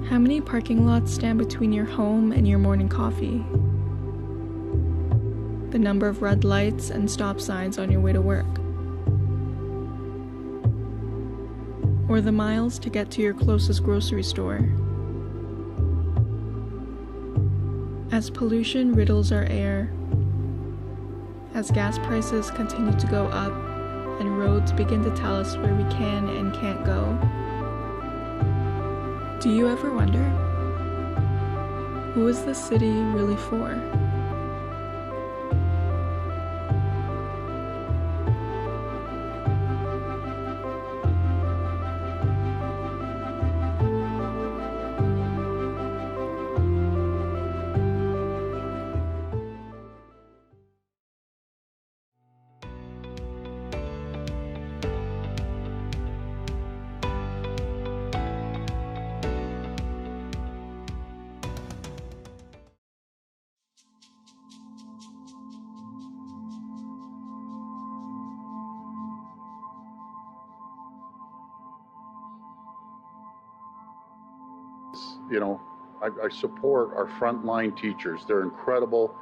How many parking lots stand between your home and your morning coffee? The number of red lights and stop signs on your way to work? Or the miles to get to your closest grocery store? As pollution riddles our air, as gas prices continue to go up, and roads begin to tell us where we can and can't go, do you ever wonder, who is this city really for? You know, I support our frontline teachers. They're incredible.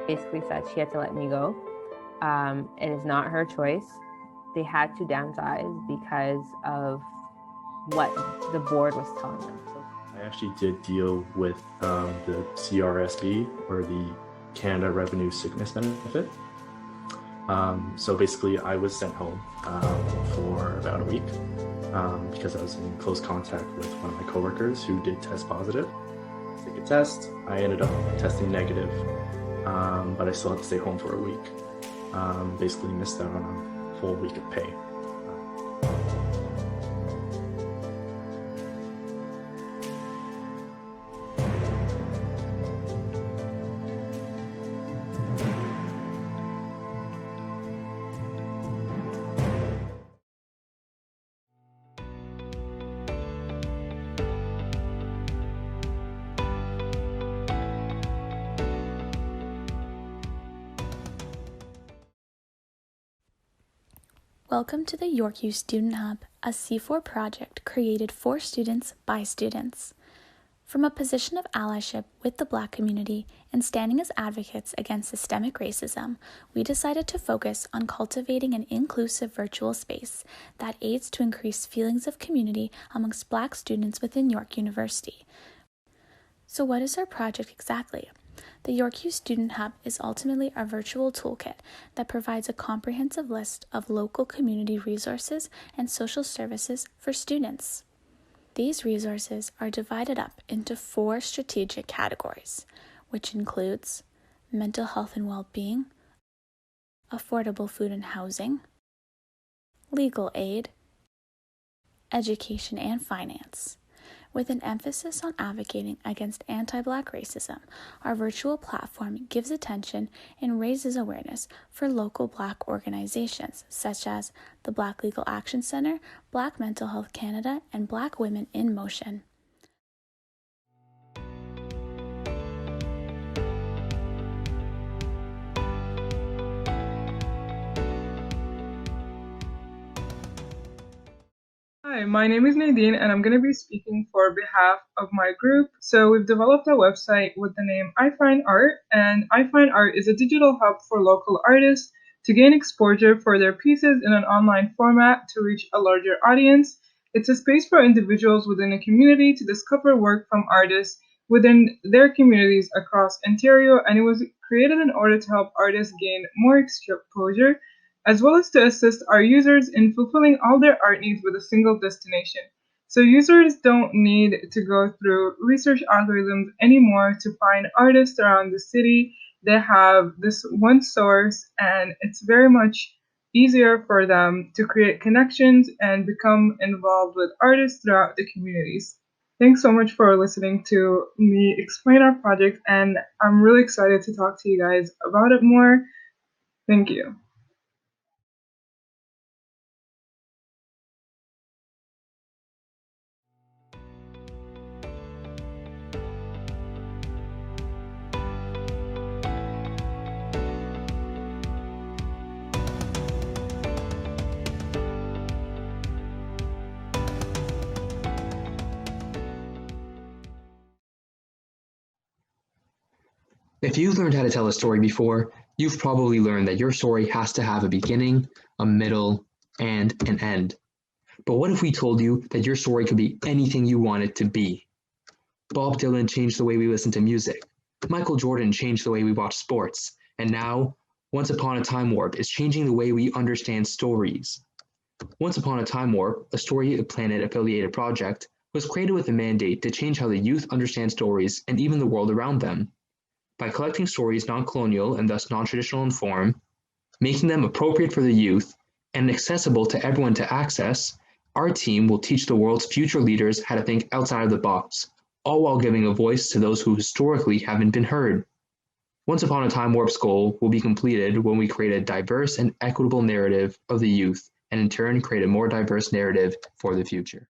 Basically said she had to let me go. It is not her choice. They had to downsize because of what the board was telling them. I actually did deal with the CRSB, or the Canada Revenue Sickness Benefit. So basically I was sent home for about a week because I was in close contact with one of my coworkers who did test positive. Take a test, I ended up testing negative, but I still had to stay home for a week. Basically missed out on a full week of pay. Welcome to the Yorkview Student Hub, a C4 project created for students by students. From a position of allyship with the Black community and standing as advocates against systemic racism, we decided to focus on cultivating an inclusive virtual space that aids to increase feelings of community amongst Black students within York University. So what is our project exactly? The Yorkview Student Hub is ultimately a virtual toolkit that provides a comprehensive list of local community resources and social services for students. These resources are divided up into 4 strategic categories, which includes mental health and well-being, affordable food and housing, legal aid, education and finance. With an emphasis on advocating against anti-Black racism, our virtual platform gives attention and raises awareness for local Black organizations such as the Black Legal Action Center, Black Mental Health Canada, and Black Women in Motion. Hi, my name is Nadine and I'm going to be speaking for behalf of my group. So we've developed a website with the name I Find Art, and I Find Art is a digital hub for local artists to gain exposure for their pieces in an online format to reach a larger audience. It's a space for individuals within a community to discover work from artists within their communities across Ontario, and it was created in order to help artists gain more exposure, as well as to assist our users in fulfilling all their art needs with a single destination. So users don't need to go through research algorithms anymore to find artists around the city. They have this one source, and it's very much easier for them to create connections and become involved with artists throughout the communities. Thanks so much for listening to me explain our project, and I'm really excited to talk to you guys about it more. Thank you. If you've learned how to tell a story before, you've probably learned that your story has to have a beginning, a middle, and an end. But what if we told you that your story could be anything you want it to be? Bob Dylan changed the way we listen to music. Michael Jordan changed the way we watch sports. And now, Once Upon a Time Warp is changing the way we understand stories. Once Upon a Time Warp, a Story Planet affiliated project, was created with a mandate to change how the youth understand stories and even the world around them. By collecting stories non-colonial and thus non-traditional in form, making them appropriate for the youth, and accessible to everyone to access, our team will teach the world's future leaders how to think outside of the box, all while giving a voice to those who historically haven't been heard. Once Upon a Time Warp's goal will be completed when we create a diverse and equitable narrative of the youth, and in turn create a more diverse narrative for the future.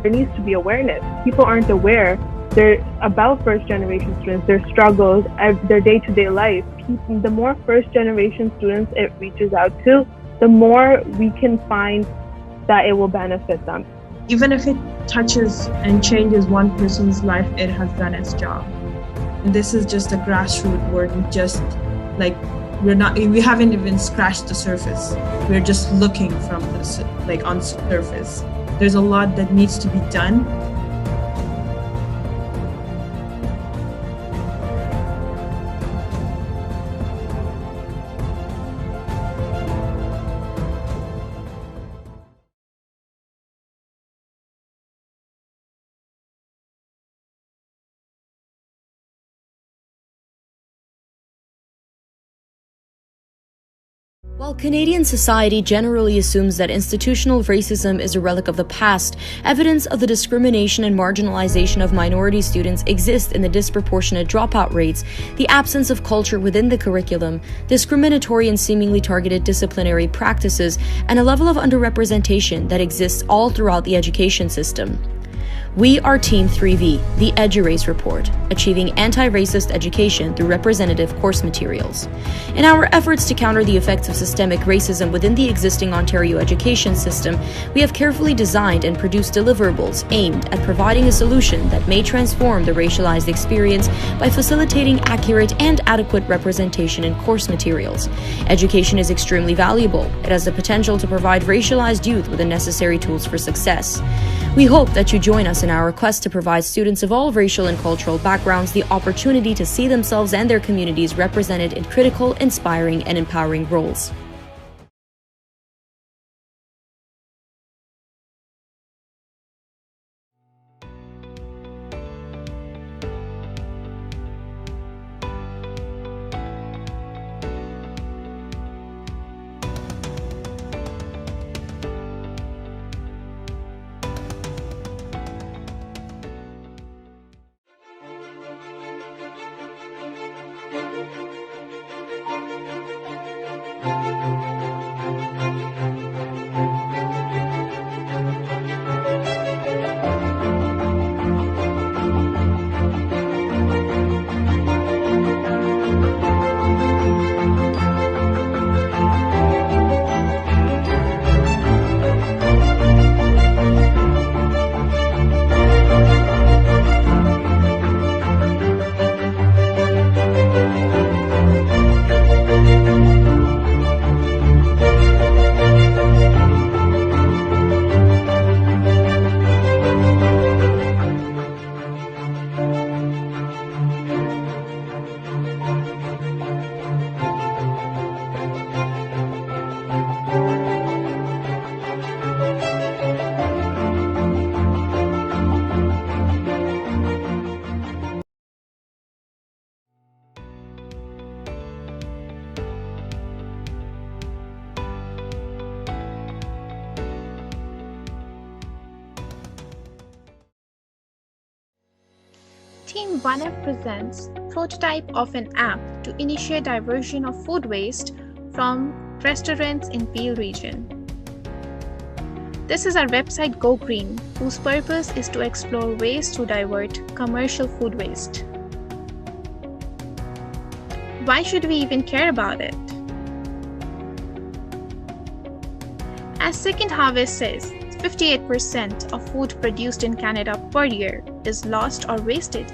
There needs to be awareness. People aren't aware. They're about first-generation students, their struggles, their day-to-day life. The more first-generation students it reaches out to, the more we can find that it will benefit them. Even if it touches and changes one person's life, it has done its job. And this is just a grassroots work. We haven't even scratched the surface. We're just looking from this, on surface. There's a lot that needs to be done. While Canadian society generally assumes that institutional racism is a relic of the past, evidence of the discrimination and marginalization of minority students exists in the disproportionate dropout rates, the absence of culture within the curriculum, discriminatory and seemingly targeted disciplinary practices, and a level of underrepresentation that exists all throughout the education system. We are Team 3V, the EduRace Report, achieving anti-racist education through representative course materials. In our efforts to counter the effects of systemic racism within the existing Ontario education system, we have carefully designed and produced deliverables aimed at providing a solution that may transform the racialized experience by facilitating accurate and adequate representation in course materials. Education is extremely valuable. It has the potential to provide racialized youth with the necessary tools for success. We hope that you join us in our quest to provide students of all racial and cultural backgrounds the opportunity to see themselves and their communities represented in critical, inspiring, and empowering roles. Team 1F presents prototype of an app to initiate diversion of food waste from restaurants in Peel region. This is our website Go Green, whose purpose is to explore ways to divert commercial food waste. Why should we even care about it? As Second Harvest says, 58% of food produced in Canada per year is lost or wasted.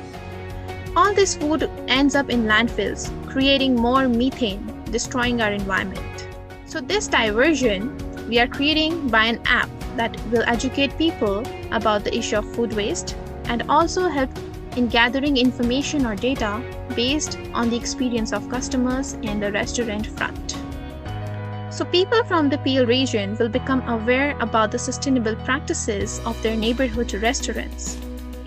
All this food ends up in landfills, creating more methane, destroying our environment. So this diversion we are creating by an app that will educate people about the issue of food waste and also help in gathering information or data based on the experience of customers in the restaurant front. So people from the Peel region will become aware about the sustainable practices of their neighborhood restaurants.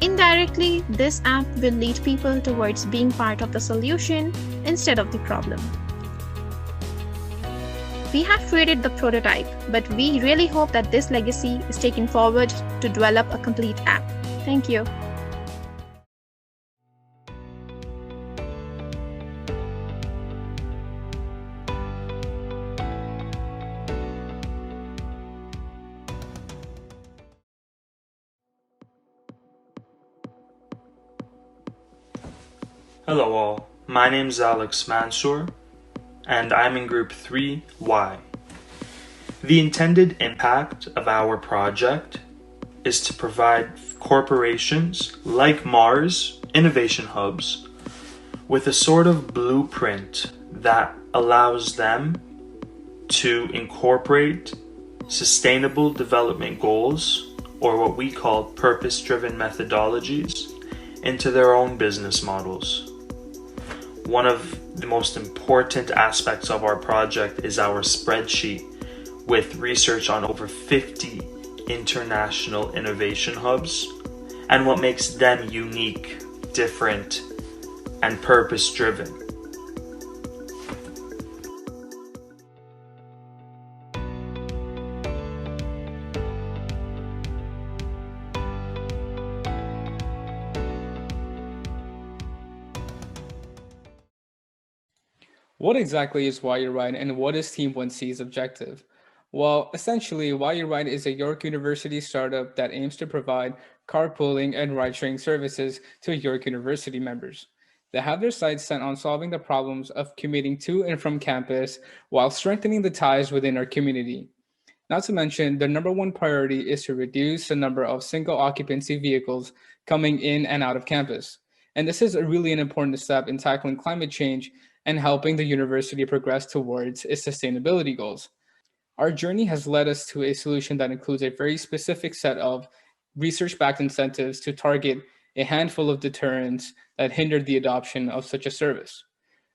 Indirectly, this app will lead people towards being part of the solution instead of the problem. We have created the prototype, but we really hope that this legacy is taken forward to develop a complete app. Thank you. Hello all, my name is Alex Mansour, and I'm in Group 3Y. The intended impact of our project is to provide corporations like Mars Innovation Hubs with a sort of blueprint that allows them to incorporate sustainable development goals, or what we call purpose-driven methodologies, into their own business models. One of the most important aspects of our project is our spreadsheet with research on over 50 international innovation hubs and what makes them unique, different, and purpose-driven. What exactly is Why You Ride and what is Team 1C's objective? Well, essentially, Why You Ride is a York University startup that aims to provide carpooling and ride-sharing services to York University members. They have their sights set on solving the problems of commuting to and from campus while strengthening the ties within our community. Not to mention, the number one priority is to reduce the number of single occupancy vehicles coming in and out of campus. And this is really an important step in tackling climate change and helping the university progress towards its sustainability goals. Our journey has led us to a solution that includes a very specific set of research-backed incentives to target a handful of deterrents that hindered the adoption of such a service.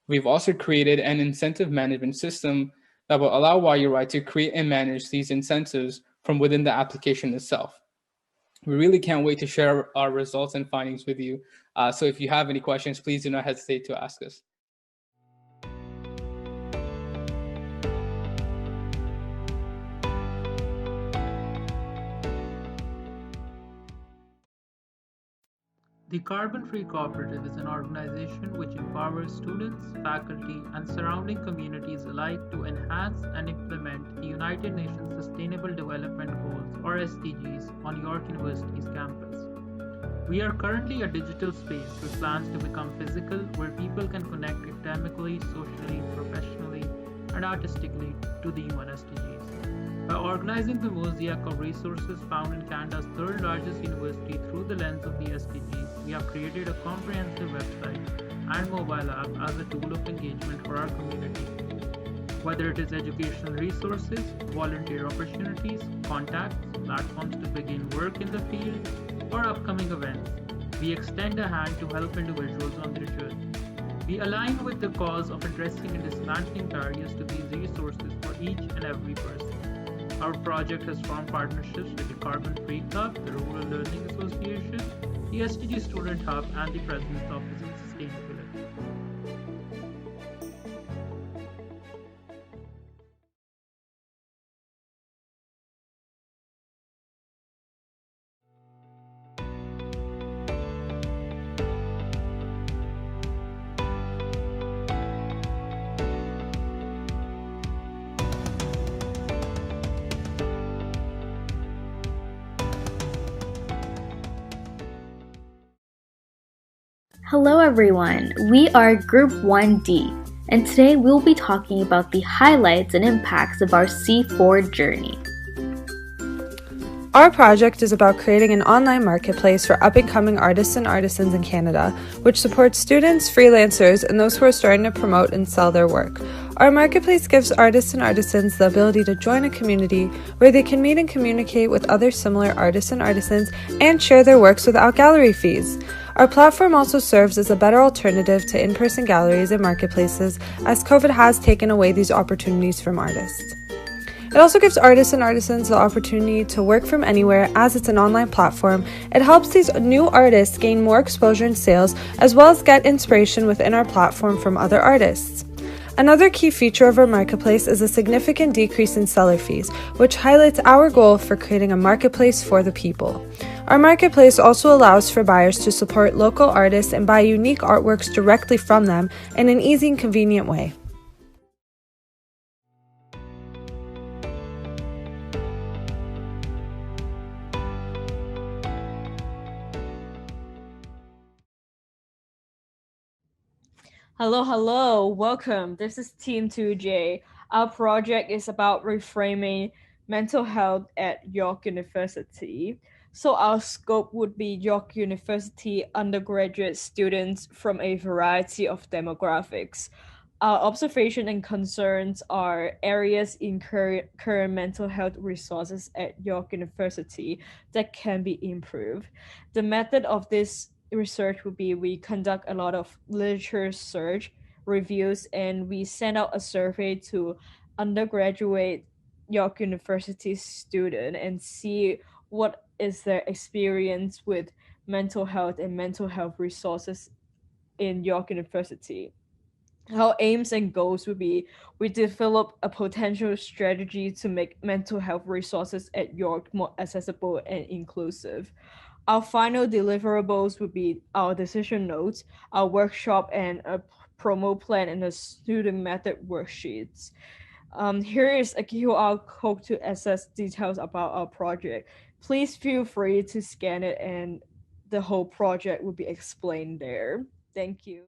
We've also created an incentive management system that will allow Why You Ride to create and manage these incentives from within the application itself. We really can't wait to share our results and findings with you. So if you have any questions, please do not hesitate to ask us. The Carbon Free Cooperative is an organization which empowers students, faculty, and surrounding communities alike to enhance and implement the United Nations Sustainable Development Goals, or SDGs, on York University's campus. We are currently a digital space with plans to become physical, where people can connect academically, socially, professionally, and artistically to the UN SDGs. By organizing the mosaic of resources found in Canada's third largest university through the lens of the SDGs, we have created a comprehensive website and mobile app as a tool of engagement for our community. Whether it is educational resources, volunteer opportunities, contacts, platforms to begin work in the field, or upcoming events, we extend a hand to help individuals on their journey. We align with the cause of addressing and dismantling barriers to these resources for each and every person. Our project has formed partnerships with the Carbon Free Club, the Rural Learning Association, the SDG Student Hub, and the President's Office on Sustainability. Hello everyone, we are Group 1D, and today we'll be talking about the highlights and impacts of our C4 journey. Our project is about creating an online marketplace for up-and-coming artists and artisans in Canada, which supports students, freelancers, and those who are starting to promote and sell their work. Our marketplace gives artists and artisans the ability to join a community where they can meet and communicate with other similar artists and artisans and share their works without gallery fees. Our platform also serves as a better alternative to in-person galleries and marketplaces, as COVID has taken away these opportunities from artists. It also gives artists and artisans the opportunity to work from anywhere, as it's an online platform. It helps these new artists gain more exposure and sales, as well as get inspiration within our platform from other artists. Another key feature of our marketplace is a significant decrease in seller fees, which highlights our goal for creating a marketplace for the people. Our marketplace also allows for buyers to support local artists and buy unique artworks directly from them in an easy and convenient way. Hello, welcome. This is Team 2J. Our project is about reframing mental health at York University. So our scope would be York University undergraduate students from a variety of demographics. Our observation and concerns are areas in current mental health resources at York University that can be improved. The method of this research would be we conduct a lot of literature search, reviews, and we send out a survey to undergraduate York University student and see what is their experience with mental health and mental health resources in York University. Our aims and goals would be we develop a potential strategy to make mental health resources at York more accessible and inclusive. Our final deliverables would be our decision notes, our workshop, and a promo plan and the student method worksheets. Here is a QR code to access details about our project. Please feel free to scan it and the whole project will be explained there. Thank you.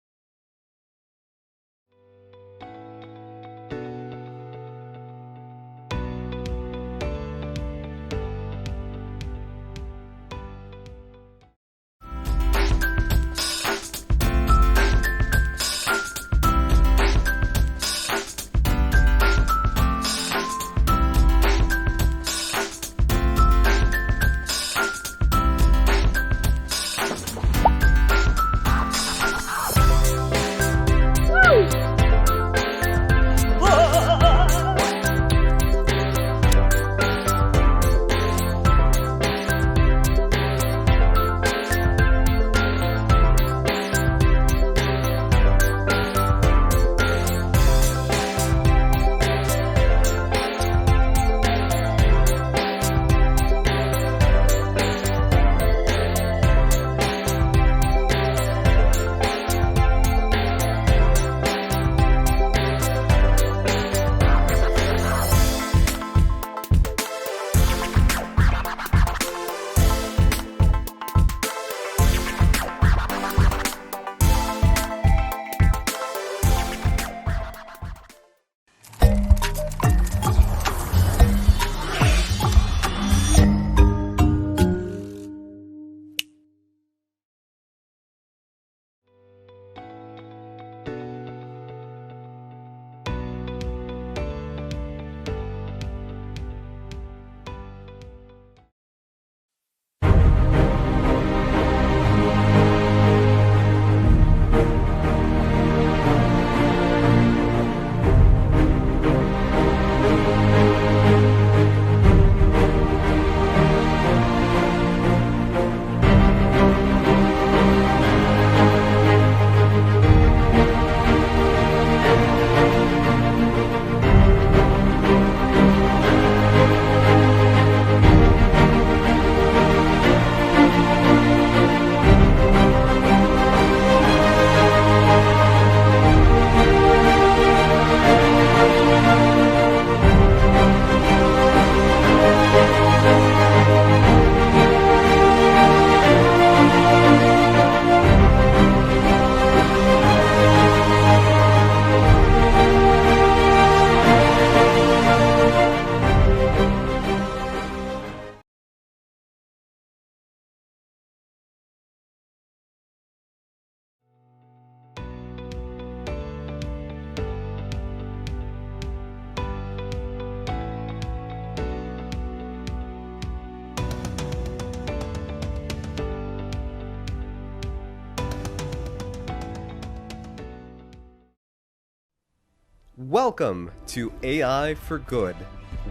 Welcome to AI for Good,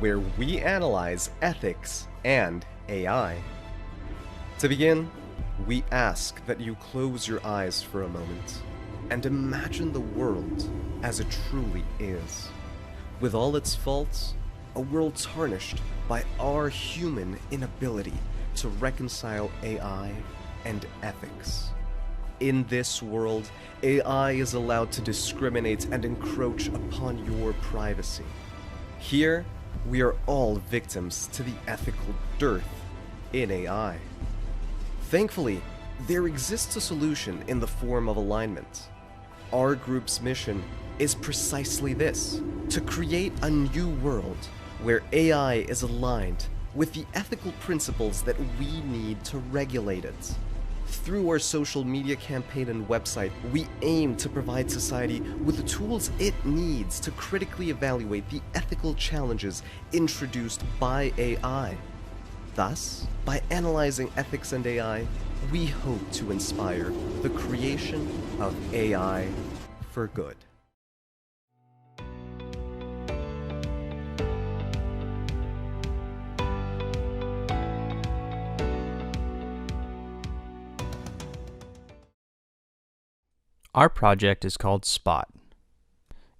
where we analyze ethics and AI. To begin, we ask that you close your eyes for a moment and imagine the world as it truly is. With all its faults, a world tarnished by our human inability to reconcile AI and ethics. In this world, AI is allowed to discriminate and encroach upon your privacy. Here, we are all victims to the ethical dearth in AI. Thankfully, there exists a solution in the form of alignment. Our group's mission is precisely this: to create a new world where AI is aligned with the ethical principles that we need to regulate it. Through our social media campaign and website, we aim to provide society with the tools it needs to critically evaluate the ethical challenges introduced by AI. Thus, by analyzing ethics and AI, we hope to inspire the creation of AI for good. Our project is called Spot.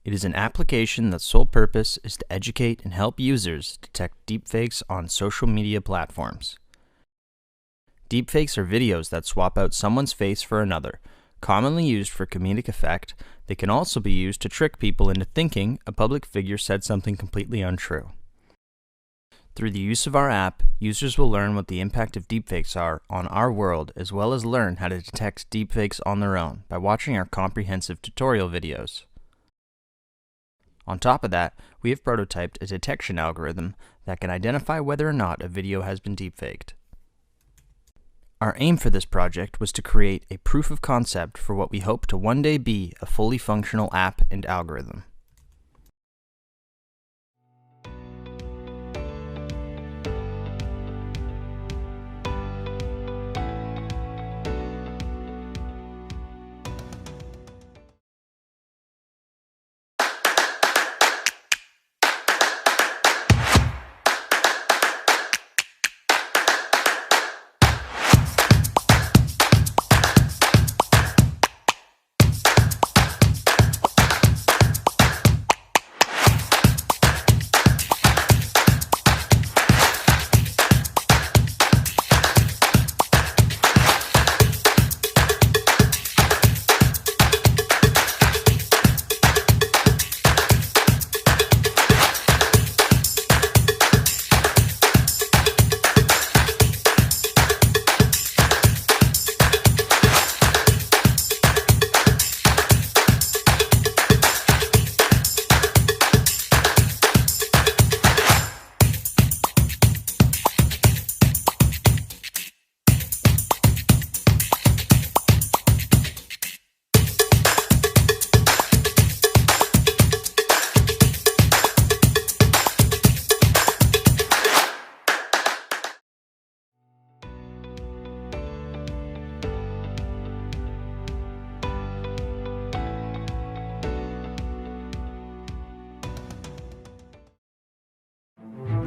It is an application that's sole purpose is to educate and help users detect deepfakes on social media platforms. Deepfakes are videos that swap out someone's face for another. Commonly used for comedic effect, they can also be used to trick people into thinking a public figure said something completely untrue. Through the use of our app, users will learn what the impact of deepfakes are on our world, as well as learn how to detect deepfakes on their own by watching our comprehensive tutorial videos. On top of that, we have prototyped a detection algorithm that can identify whether or not a video has been deepfaked. Our aim for this project was to create a proof of concept for what we hope to one day be a fully functional app and algorithm.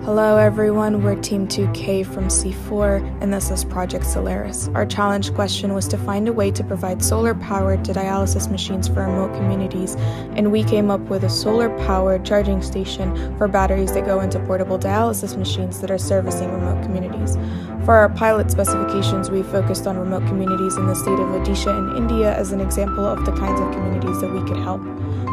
Hello everyone, we're Team 2K from C4, and this is Project Solaris. Our challenge question was to find a way to provide solar-powered dialysis machines for remote communities, and we came up with a solar-powered charging station for batteries that go into portable dialysis machines that are servicing remote communities. For our pilot specifications, we focused on remote communities in the state of Odisha in India as an example of the kinds of communities that we could help.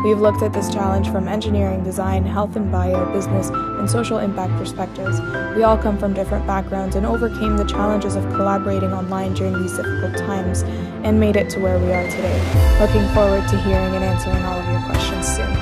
We've looked at this challenge from engineering, design, health and bio, business, and social impact perspectives. We all come from different backgrounds and overcame the challenges of collaborating online during these difficult times and made it to where we are today. Looking forward to hearing and answering all of your questions soon.